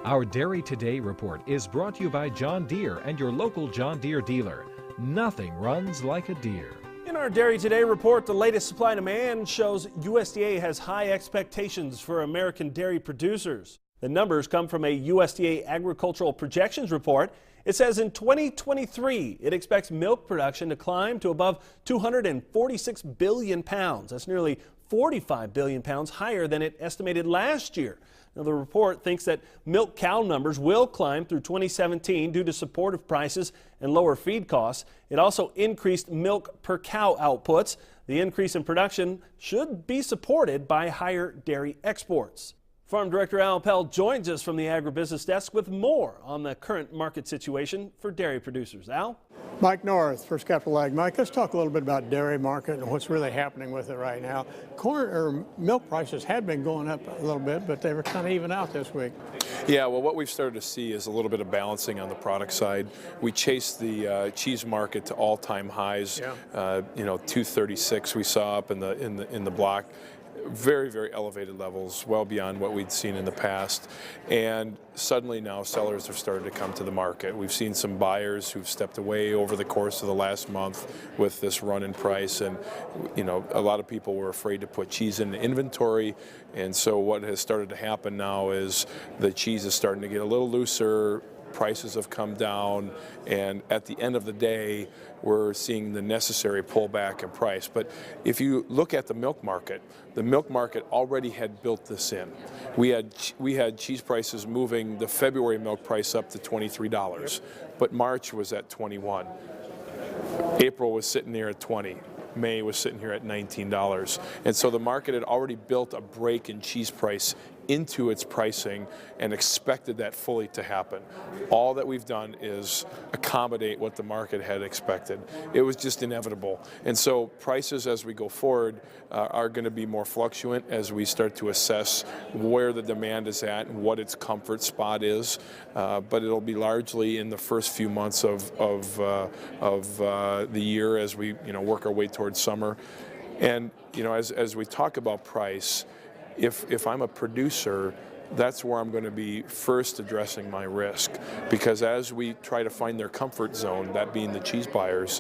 Our Dairy Today report is brought to you by John Deere and your local John Deere dealer. Nothing runs like a Deere. In our Dairy Today report, the latest supply and demand shows USDA has high expectations for American dairy producers. The numbers come from a USDA agricultural projections report. It says in 2023, it expects milk production to climb to above 246 billion pounds. That's nearly 45 billion pounds higher than it estimated last year. Now, the report thinks that milk cow numbers will climb through 2017 due to supportive prices and lower feed costs. It also increased milk per cow outputs. The increase in production should be supported by higher dairy exports. Farm Director Al Pell joins us from the Agribusiness Desk with more on the current market situation for dairy producers. Al? Mike North, First Capital Ag. Mike, let's talk a little bit about dairy market and what's really happening with it right now. Corn or milk prices had been going up a little bit, but they were kind of even out this week. Yeah, well, what we've started to see is a little bit of balancing on the product side. We chased the cheese market to all-time highs. Yeah. 236 we saw up in the block. Very, very elevated levels, well beyond what we'd seen in the past. And suddenly now sellers have started to come to the market. We've seen some buyers who've stepped away over the course of the last month with this run in price. And, a lot of people were afraid to put cheese in inventory. And so what has started to happen now is the cheese is starting to get a little looser. Prices have come down, and at the end of the day, we're seeing the necessary pullback in price. But if you look at the milk market already had built this in. We had cheese prices moving the February milk price up to $23, but March was at 21. April was sitting there at 20. May was sitting here at $19. And so the market had already built a break in cheese price into its pricing and expected that fully to happen. All that we've done is accommodate what the market had expected. It was just inevitable. And so prices as we go forward are going to be more fluctuant as we start to assess where the demand is at and what its comfort spot is. But it'll be largely in the first few months of the year as we work our way towards summer. And as we talk about price, if I'm a producer, that's where I'm going to be first addressing my risk, because as we try to find their comfort zone, that being the cheese buyers,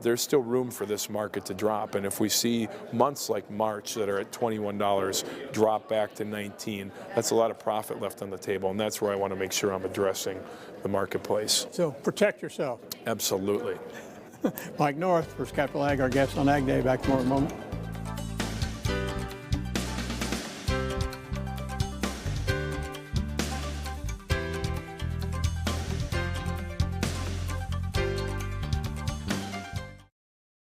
there's still room for this market to drop. And if we see months like March that are at $21 drop back to 19, that's a lot of profit left on the table, and that's where I want to make sure I'm addressing the marketplace. So protect yourself. Absolutely. Mike North, First Capital Ag, our guest on Ag Day. Back tomorrow in a moment.